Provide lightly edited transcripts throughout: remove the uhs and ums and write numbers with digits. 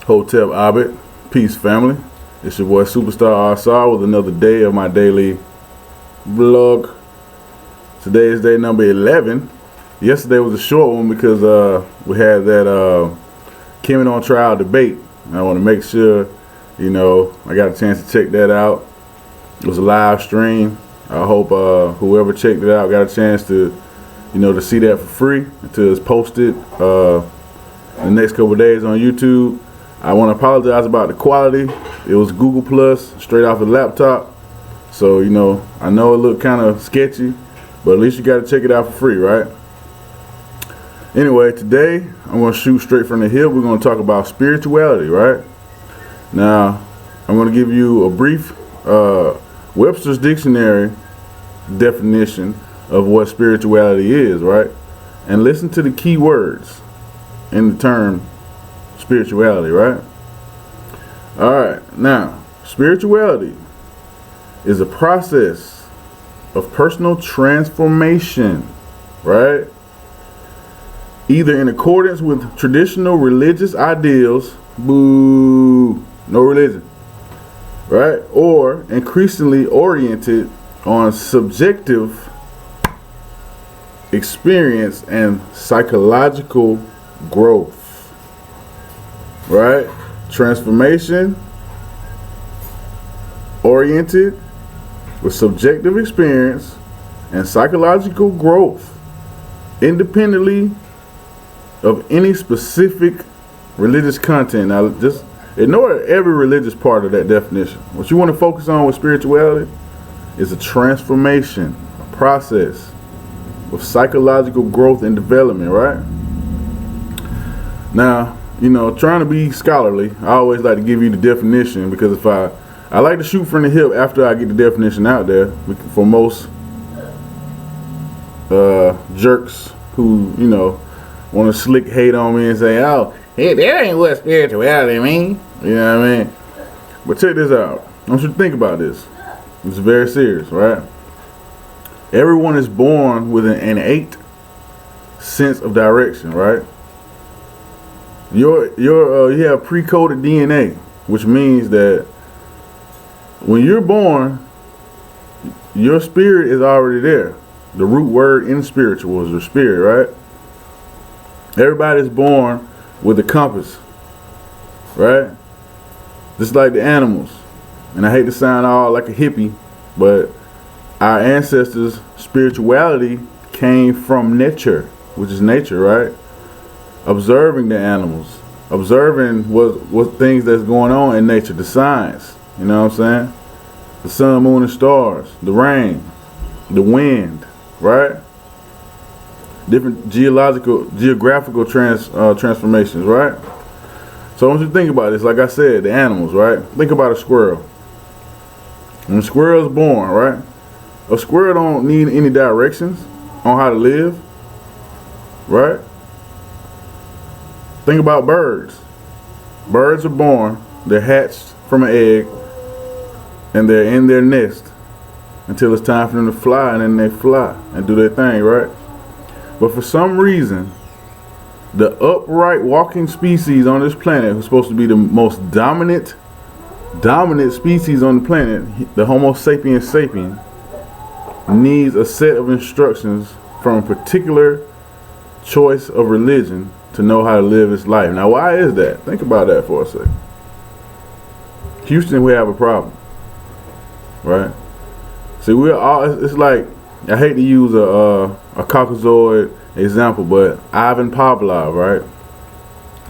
Hotel Abed, peace family. It's your boy Superstar ASAR'S with another day of my daily vlog. Today is day number 11. Yesterday was a short one because we had that Kim on trial debate. And I want to make sure, I got a chance to check that out. It was a live stream. I hope whoever checked it out got a chance to, to see that for free until it's posted the next couple of days on YouTube. I want to apologize about the quality. It was Google Plus, straight off the laptop. So, I know it looked kind of sketchy, but at least you got to check it out for free, right? Anyway, today I'm going to shoot straight from the hip. We're going to talk about spirituality, right? Now, I'm going to give you a brief Webster's Dictionary definition of what spirituality is, right? And listen to the key words in the term spirituality, right? All right, now, spirituality is a process of personal transformation, right? Either in accordance with traditional religious ideals, boo, no religion, right? Or increasingly oriented on subjective experience and psychological growth. Right? Transformation oriented with subjective experience and psychological growth independently of any specific religious content. Now just ignore every religious part of that definition. What you want to focus on with spirituality is a transformation, a process of psychological growth and development, right? Now, trying to be scholarly, I always like to give you the definition because if I like to shoot from the hip after I get the definition out there for most jerks who, want to slick hate on me and say, oh, hey, that ain't what spirituality mean. You know what I mean? But check this out. I want you to think about this. It's very serious, right? Everyone is born with an innate sense of direction, right? You have pre-coded DNA, which means that when you're born, your spirit is already there. The root word in spiritual is your spirit, right? Everybody's born with a compass, right? Just like the animals. And I hate to sound all like a hippie, but our ancestors' spirituality came from nature, which is nature, right? Observing the animals, observing what things that's going on in nature, the signs, you know what I'm saying? The sun, moon, and stars, the rain, the wind, right? Different geographical transformations, right? So I want you to think about this. Like I said, the animals, right? Think about a squirrel. When a squirrel is born, right? A squirrel don't need any directions on how to live, right? Think about birds. Birds are born, they're hatched from an egg, and they're in their nest until it's time for them to fly, and then they fly and do their thing, right? But for some reason, the upright walking species on this planet, who's supposed to be the most dominant species on the planet, the Homo sapiens sapien, needs a set of instructions from a particular choice of religion to know how to live its life. Now, why is that? Think about that for a second. Houston, we have a problem, right? See, it's like, I hate to use a Caucasoid example, but Ivan Pavlov, right?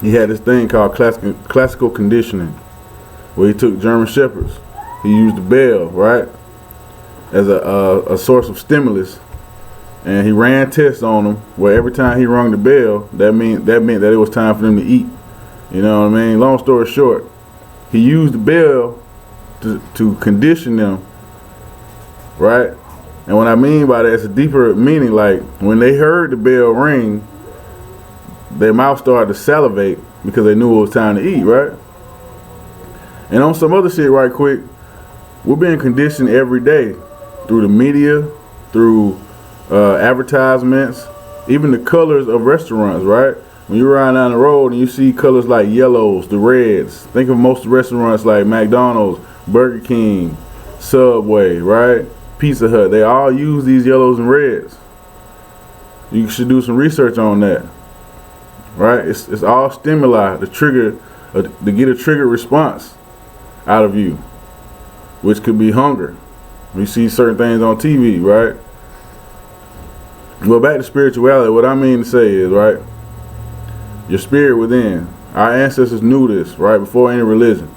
He had this thing called classical conditioning, where he took German Shepherds. He used the bell, right, as a source of stimulus. And he ran tests on them where every time he rung the bell, that meant that it was time for them to eat. You know what I mean? Long story short, he used the bell to condition them, right? And what I mean by that is a deeper meaning, like when they heard the bell ring, their mouth started to salivate because they knew it was time to eat, right? And on some other shit right quick, we're being conditioned every day through the media, through advertisements, even the colors of restaurants, right? When you ride down the road and you see colors like yellows, the reds, think of most restaurants like McDonald's, Burger King, Subway, right? Pizza Hut, they all use these yellows and reds. You should do some research on that, right? It's all stimuli to trigger, to get a triggered response out of you, which could be hunger. You see certain things on TV, right? Well, back to spirituality, what I mean to say is, right, your spirit within. Our ancestors knew this, right, before any religion.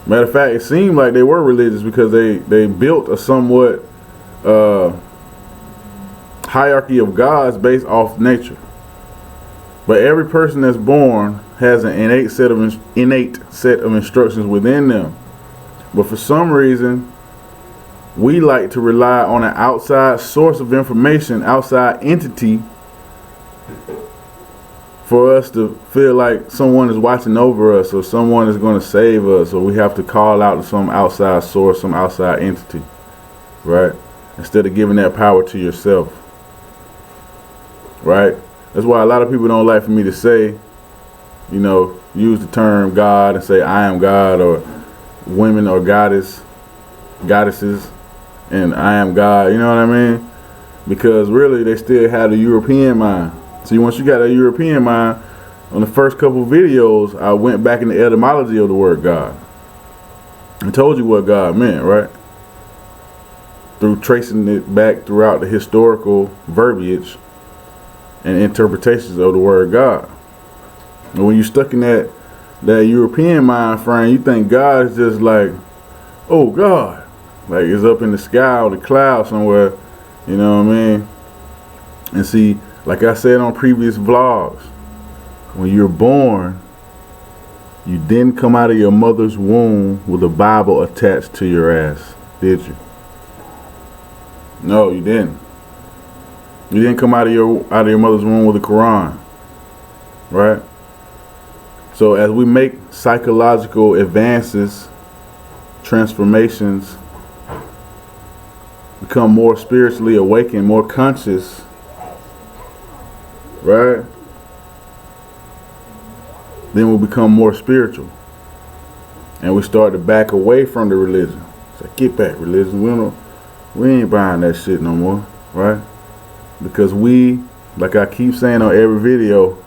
Matter of fact, it seemed like they were religious because they built a somewhat hierarchy of gods based off nature. But every person that's born has an innate set of instructions within them. But for some reason, we like to rely on an outside source of information, outside entity, for us to feel like someone is watching over us or someone is going to save us, or we have to call out to some outside source, some outside entity, right? Instead of giving that power to yourself, right? That's why a lot of people don't like for me to say, you know, use the term God and say I am God, or women or goddesses and I am God, you know what I mean? Because really they still have the European mind. See, once you got a European mind, on the first couple videos, I went back in the etymology of the word God and told you what God meant, right? Through tracing it back throughout the historical verbiage and interpretations of the word God. And when you're stuck in that European mind frame, you think God is just like, oh God, like it's up in the sky or the cloud somewhere, you know what I mean? And see, like I said on previous vlogs, when you're born, you didn't come out of your mother's womb with a Bible attached to your ass, did you? No, you didn't. You didn't come out of your mother's womb with a Quran, right? So as we make psychological advances, transformations, become more spiritually awakened, more conscious, right? Then we become more spiritual, and we start to back away from the religion. It's like, get back, religion. We ain't buying that shit no more, right? Because we, like I keep saying on every video,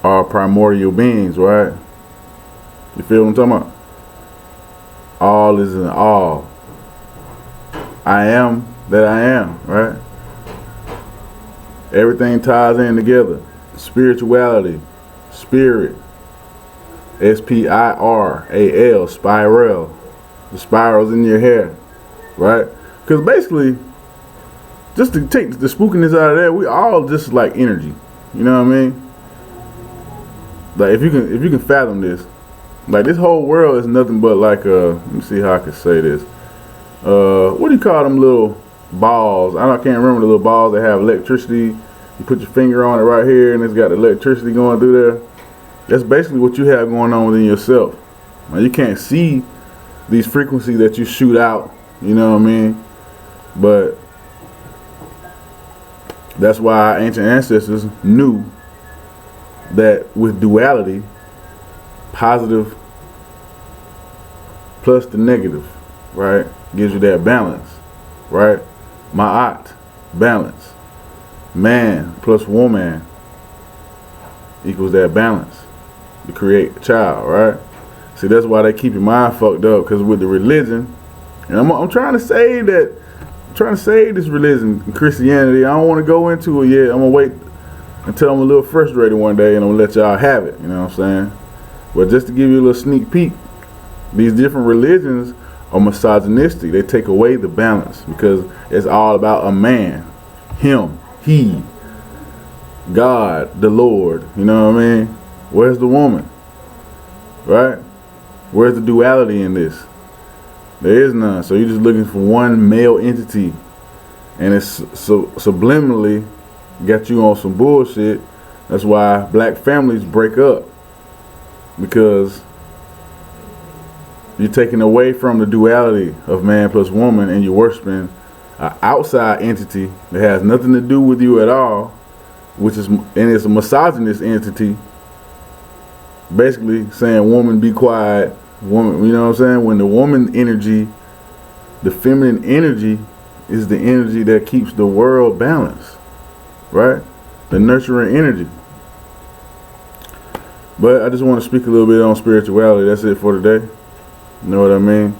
are primordial beings, right? You feel what I'm talking about? All is in all. I am that I am, right? Everything ties in together. Spirituality, spirit, S-P-I-R-A-L, spiral. The spirals in your hair, right? Because basically, just to take the spookiness out of that, we all just like energy. You know what I mean? Like if you can fathom this, like this whole world is nothing but like let me see how I can say this. What do you call them little balls? I can't remember the little balls that have electricity. You put your finger on it right here and it's got electricity going through there. That's basically what you have going on within yourself. Now you can't see these frequencies that you shoot out, you know what I mean? But that's why our ancient ancestors knew that with duality, positive plus the negative, right, gives you that balance, right? Ma'at, balance. Man plus woman equals that balance to create a child, right? See, that's why they keep your mind fucked up, because with the religion, and I'm trying to say that, I'm trying to save this religion and Christianity. I don't want to go into it yet. I'm going to wait until I'm a little frustrated one day and I'm going to let y'all have it, you know what I'm saying? But just to give you a little sneak peek, these different religions are misogynistic. They take away the balance because it's all about a man, him, he, God, the Lord, you know what I mean? Where's the woman, right? Where's the duality in this? There is none. So you're just looking for one male entity, and it's subliminally got you on some bullshit. That's why black families break up, because you're taking away from the duality of man plus woman, and you're worshiping an outside entity that has nothing to do with you at all, which is, and it's a misogynist entity, basically saying, woman, be quiet. Woman, you know what I'm saying? When the woman energy, the feminine energy, is the energy that keeps the world balanced, right? The nurturing energy. But I just want to speak a little bit on spirituality. That's it for today. You know what I mean?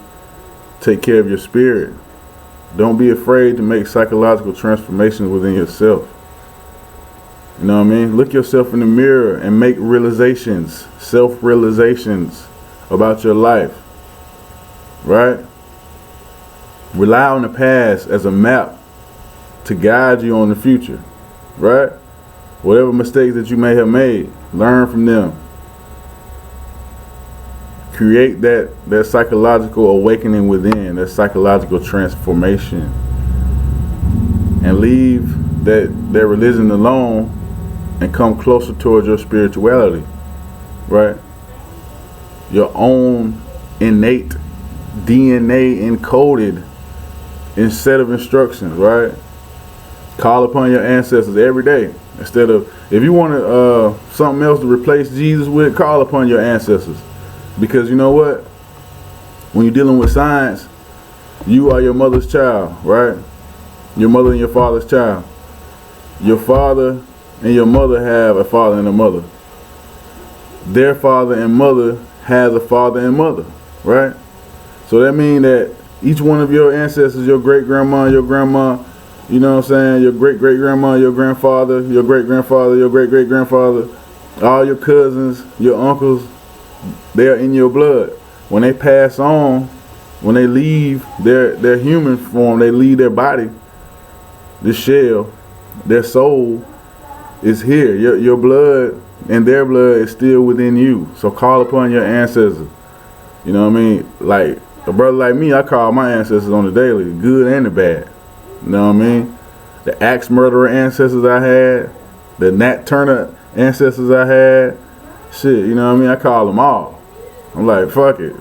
Take care of your spirit. Don't be afraid to make psychological transformations within yourself. You know what I mean? Look yourself in the mirror and make realizations, self-realizations about your life, right? Rely on the past as a map to guide you on the future, right? Whatever mistakes that you may have made, learn from them. Create that psychological awakening within, that psychological transformation, and leave that religion alone and come closer towards your spirituality, right? Your own innate DNA encoded in set of instructions, right? Call upon your ancestors every day. Instead of, if you want something else to replace Jesus with, call upon your ancestors. Because you know what? When you're dealing with science, you are your mother's child, right? Your mother and your father's child. Your father and your mother have a father and a mother. Their father and mother has a father and mother, right? So that means that each one of your ancestors, your great-grandma, your grandma, you know what I'm saying, your great-great-grandma, your grandfather, your great-grandfather, your great-great-grandfather, all your cousins, your uncles, they are in your blood. When they pass on, when they leave their human form, they leave their body, the shell, their soul is here. Your blood and their blood is still within you. So call upon your ancestors. You know what I mean? Like a brother like me, I call my ancestors on the daily, the good and the bad. You know what I mean? The axe murderer ancestors I had, the Nat Turner ancestors I had, shit, you know what I mean? I call them all. I'm like, fuck it.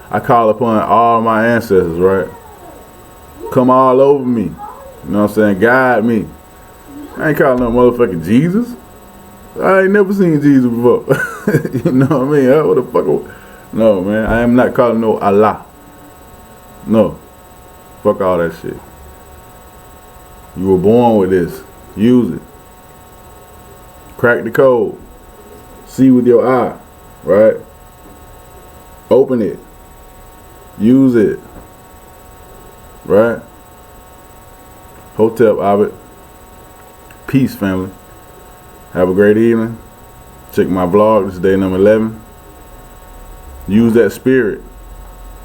I call upon all my ancestors, right? Come all over me. You know what I'm saying? Guide me. I ain't calling no motherfucking Jesus. I ain't never seen Jesus before. You know what I mean? What the fuck? No, man. I am not calling no Allah. No. Fuck all that shit. You were born with this. Use it. Crack the code. See with your eye, right? Open it. Use it. Right? Hotep, Abed. Peace, family. Have a great evening. Check my blog. This is day number 11. Use that spirit.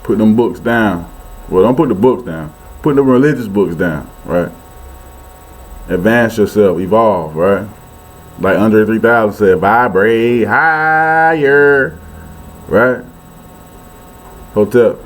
Put them books down. Well, don't put the books down. Put the religious books down, right? Advance yourself. Evolve, right? Like Andre 3000 said, vibrate higher, right? Hotep.